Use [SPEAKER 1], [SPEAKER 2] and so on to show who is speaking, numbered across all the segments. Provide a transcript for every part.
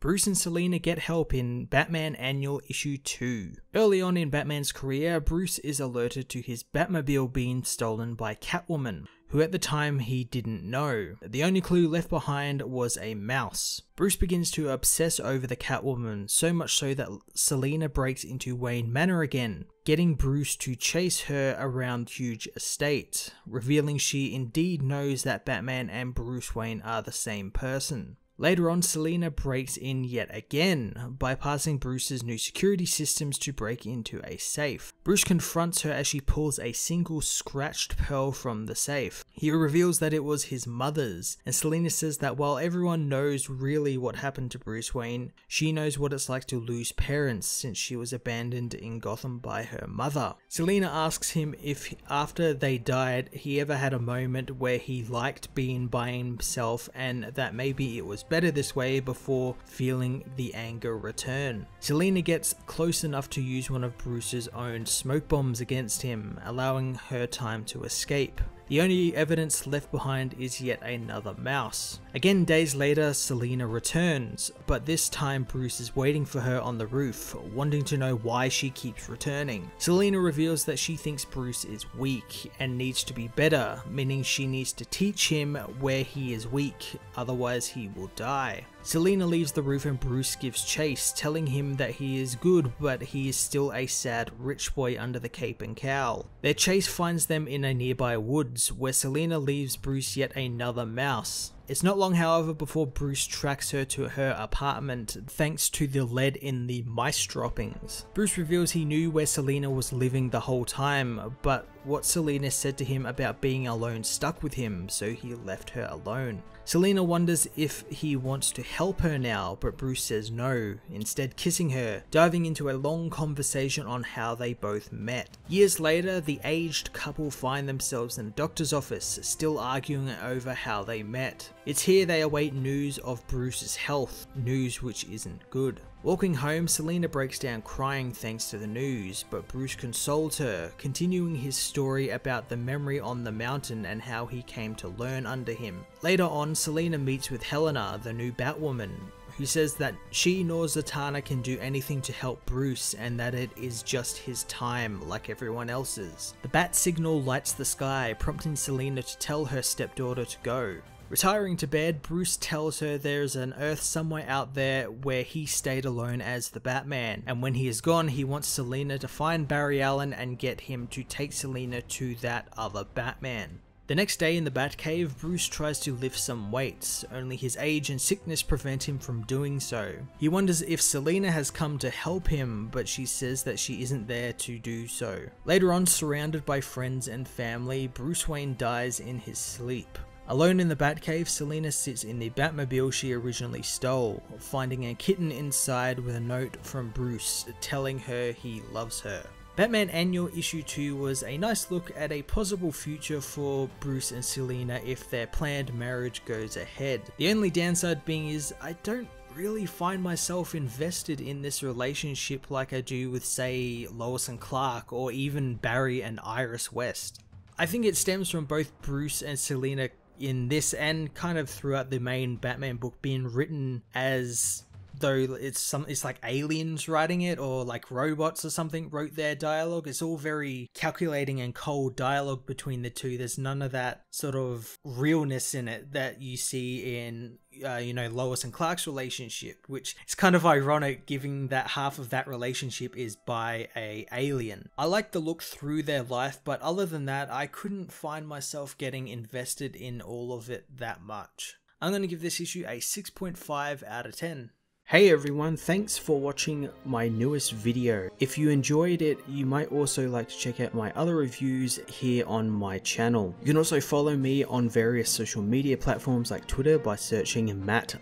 [SPEAKER 1] Bruce and Selina get help in Batman Annual Issue 2. Early on in Batman's career, Bruce is alerted to his Batmobile being stolen by Catwoman, who at the time he didn't know. The only clue left behind was a mouse. Bruce begins to obsess over the Catwoman, so much so that Selina breaks into Wayne Manor again, getting Bruce to chase her around Huge Estate, revealing she indeed knows that Batman and Bruce Wayne are the same person. Later on, Selina breaks in yet again, bypassing Bruce's new security systems to break into a safe. Bruce confronts her as she pulls a single scratched pearl from the safe. He reveals that it was his mother's, and Selina says that while everyone knows really what happened to Bruce Wayne, she knows what it's like to lose parents since she was abandoned in Gotham by her mother. Selina asks him if after they died, he ever had a moment where he liked being by himself and that maybe it was better this way before feeling the anger return. Selina gets close enough to use one of Bruce's own smoke bombs against him, allowing her time to escape. The only evidence left behind is yet another mouse. Again, days later, Selina returns, but this time Bruce is waiting for her on the roof, wanting to know why she keeps returning. Selina reveals that she thinks Bruce is weak and needs to be better, meaning she needs to teach him where he is weak, otherwise he will die. Selina leaves the roof and Bruce gives chase, telling him that he is good but he is still a sad rich boy under the cape and cowl. Their chase finds them in a nearby woods, where Selina leaves Bruce yet another mouse. It's not long, however, before Bruce tracks her to her apartment thanks to the lead in the mice droppings. Bruce reveals he knew where Selina was living the whole time, but what Selina said to him about being alone stuck with him, so he left her alone. Selina wonders if he wants to help her now, but Bruce says no, instead kissing her, diving into a long conversation on how they both met. Years later, the aged couple find themselves in a doctor's office, still arguing over how they met. It's here they await news of Bruce's health, news which isn't good. Walking home, Selina breaks down crying thanks to the news, but Bruce consoles her, continuing his story about the memory on the mountain and how he came to learn under him. Later on, Selina meets with Helena, the new Batwoman, who says that she nor Zatanna can do anything to help Bruce and that it is just his time like everyone else's. The bat signal lights the sky, prompting Selina to tell her stepdaughter to go. Retiring to bed, Bruce tells her there's an Earth somewhere out there where he stayed alone as the Batman, and when he is gone, he wants Selina to find Barry Allen and get him to take Selina to that other Batman. The next day in the Batcave, Bruce tries to lift some weights, only his age and sickness prevent him from doing so. He wonders if Selina has come to help him, but she says that she isn't there to do so. Later on, surrounded by friends and family, Bruce Wayne dies in his sleep. Alone in the Batcave, Selina sits in the Batmobile she originally stole, finding a kitten inside with a note from Bruce telling her he loves her. Batman Annual Issue 2 was a nice look at a possible future for Bruce and Selina if their planned marriage goes ahead. The only downside being is I don't really find myself invested in this relationship like I do with, say, Lois and Clark or even Barry and Iris West. I think it stems from both Bruce and Selina in this and kind of throughout the main Batman book being written as though it's like aliens writing it, or like robots or something wrote their dialogue. It's all very calculating and cold dialogue between the two. There's none of that sort of realness in it that you see in Lois and Clark's relationship, which is kind of ironic given that half of that relationship is by a alien. I like the look through their life, but other than that, I couldn't find myself getting invested in all of it that much. I'm going to give this issue a 6.5 out of 10. Hey everyone, thanks for watching my newest video. If you enjoyed it, you might also like to check out my other reviews here on my channel. You can also follow me on various social media platforms like Twitter by searching Matt_FOS,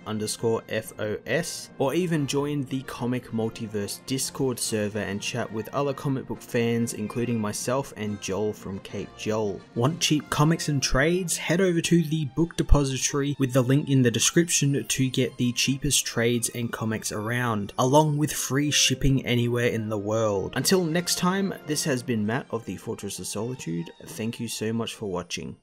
[SPEAKER 1] or even join the Comic Multiverse Discord server and chat with other comic book fans, including myself and Joel from Cape Joel. Want cheap comics and trades? Head over to the book depository with the link in the description to get the cheapest trades and comics around, along with free shipping anywhere in the world. Until next time, this has been Matt of the Fortress of Solitude. Thank you so much for watching.